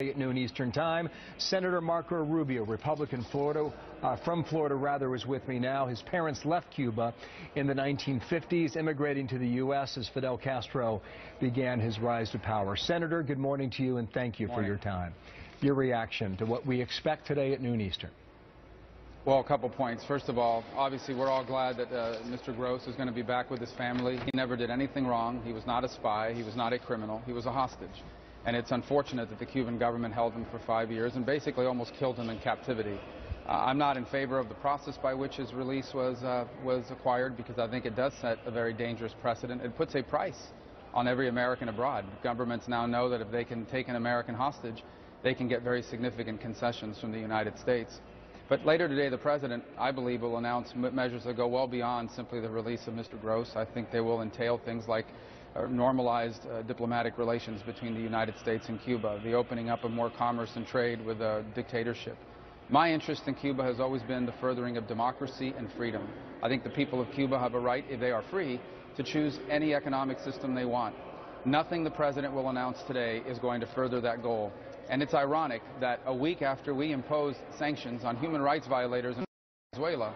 At noon Eastern Time. Senator Marco Rubio, Republican from Florida, is with me now. His parents left Cuba in the 1950s, immigrating to the U.S. as Fidel Castro began his rise to power. Senator, good morning to you, and thank you for your time. Your reaction to what we expect today at noon Eastern. Well, a couple points. First of all, obviously we're all glad that Mr. Gross is going to be back with his family. He never did anything wrong. He was not a spy. He was not a criminal. He was a hostage. And it's unfortunate that the Cuban government held him for 5 years and basically almost killed him in captivity. I'm not in favor of the process by which his release was acquired, because I think it does set a very dangerous precedent. It puts a price on every American abroad. Governments now know that if they can take an American hostage, they can get very significant concessions from the United States. But later today, the President, I believe, will announce measures that go well beyond simply the release of Mr. Gross. I think they will entail things like normalized diplomatic relations between the United States and Cuba, the opening up of more commerce and trade with a dictatorship. My interest in Cuba has always been the furthering of democracy and freedom. I think the people of Cuba have a right, if they are free, to choose any economic system they want. Nothing the President will announce today is going to further that goal. And it's ironic that a week after we imposed sanctions on human rights violators in Venezuela,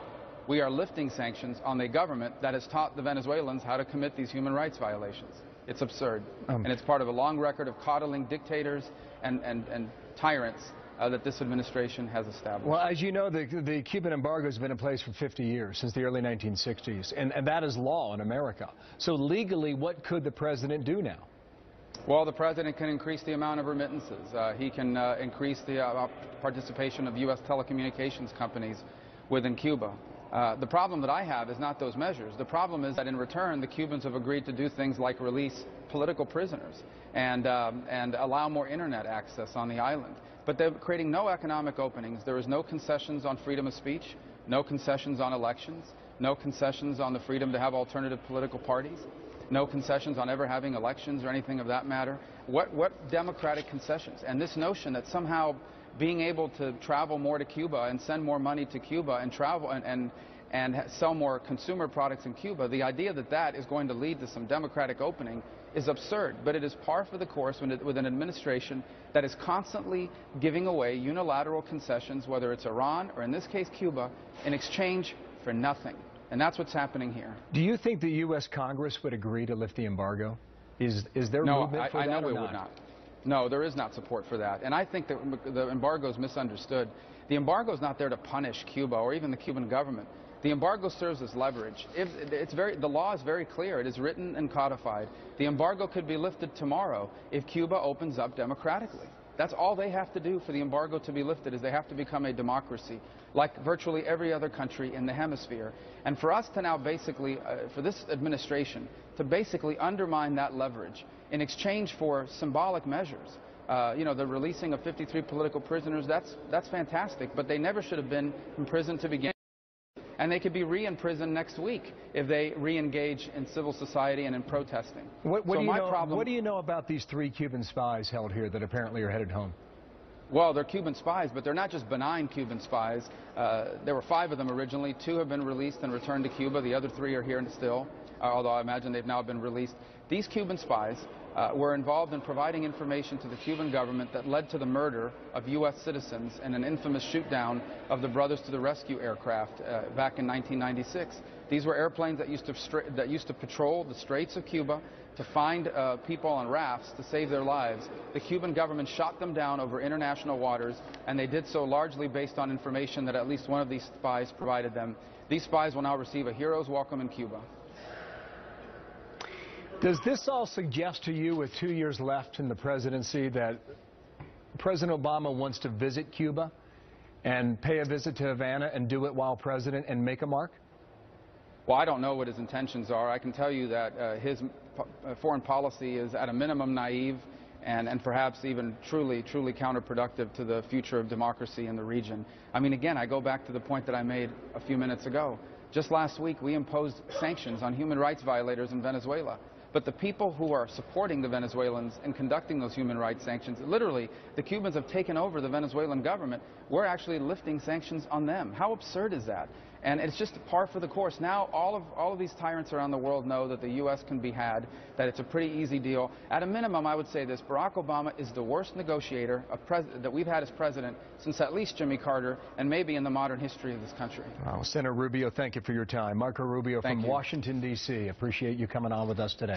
we are lifting sanctions on a government that has taught the Venezuelans how to commit these human rights violations. It's absurd. And it's part of a long record of coddling dictators and tyrants that this administration has established. Well, as you know, the Cuban embargo has been in place for 50 years, since the early 1960s, and that is law in America. So legally, what could the President do now? Well, the President can increase the amount of remittances. He can increase the participation of U.S. telecommunications companies within Cuba. The problem that I have is not those measures. The problem is that in return, the Cubans have agreed to do things like release political prisoners and allow more internet access on the island. But they're creating no economic openings. There is no concessions on freedom of speech, no concessions on elections, no concessions on the freedom to have alternative political parties, no concessions on ever having elections or anything of that matter. What democratic concessions? And this notion that somehow being able to travel more to Cuba and send more money to Cuba and travel and sell more consumer products in Cuba, the idea that that is going to lead to some democratic opening is absurd. But it is par for the course with an administration that is constantly giving away unilateral concessions, whether it's Iran or in this case Cuba, in exchange for nothing. And that's what's happening here. Do you think the U.S. Congress would agree to lift the embargo? Is there movement for that? No, I know it would not. No, there is not support for that. And I think that the embargo is misunderstood. The embargo is not there to punish Cuba or even the Cuban government. The embargo serves as leverage. The law is very clear. It is written and codified. The embargo could be lifted tomorrow if Cuba opens up democratically. That's all they have to do for the embargo to be lifted, is they have to become a democracy, like virtually every other country in the hemisphere. And for us to now basically, for this administration, to basically undermine that leverage in exchange for symbolic measures, you know, the releasing of 53 political prisoners, that's fantastic, but they never should have been imprisoned to begin. And they could be re-imprisoned next week if they re-engage in civil society and in protesting. What do you know about these 3 Cuban spies held here that apparently are headed home? Well, they're Cuban spies, but they're not just benign Cuban spies. There were 5 of them originally. 2 have been released and returned to Cuba. The other 3 are here still, although I imagine they've now been released. These Cuban spies were involved in providing information to the Cuban government that led to the murder of U.S. citizens in an infamous shoot-down of the Brothers to the Rescue aircraft back in 1996. These were airplanes that used to patrol the Straits of Cuba to find people on rafts to save their lives. The Cuban government shot them down over international waters, and they did so largely based on information that at least one of these spies provided them. These spies will now receive a hero's welcome in Cuba. Does this all suggest to you, with 2 years left in the presidency, that President Obama wants to visit Cuba and pay a visit to Havana and do it while president and make a mark? Well, I don't know what his intentions are. I can tell you that his foreign policy is at a minimum naive and perhaps even truly counterproductive to the future of democracy in the region. I mean, again, I go back to the point that I made a few minutes ago. Just last week, we imposed sanctions on human rights violators in Venezuela. But the people who are supporting the Venezuelans and conducting those human rights sanctions, literally, the Cubans have taken over the Venezuelan government. We're actually lifting sanctions on them. How absurd is that? And it's just par for the course. Now all of these tyrants around the world know that the U.S. can be had, that it's a pretty easy deal. At a minimum, I would say this: Barack Obama is the worst negotiator that we've had as president since at least Jimmy Carter, and maybe in the modern history of this country. Senator Rubio, thank you for your time. Marco Rubio from Washington, D.C. Appreciate you coming on with us today.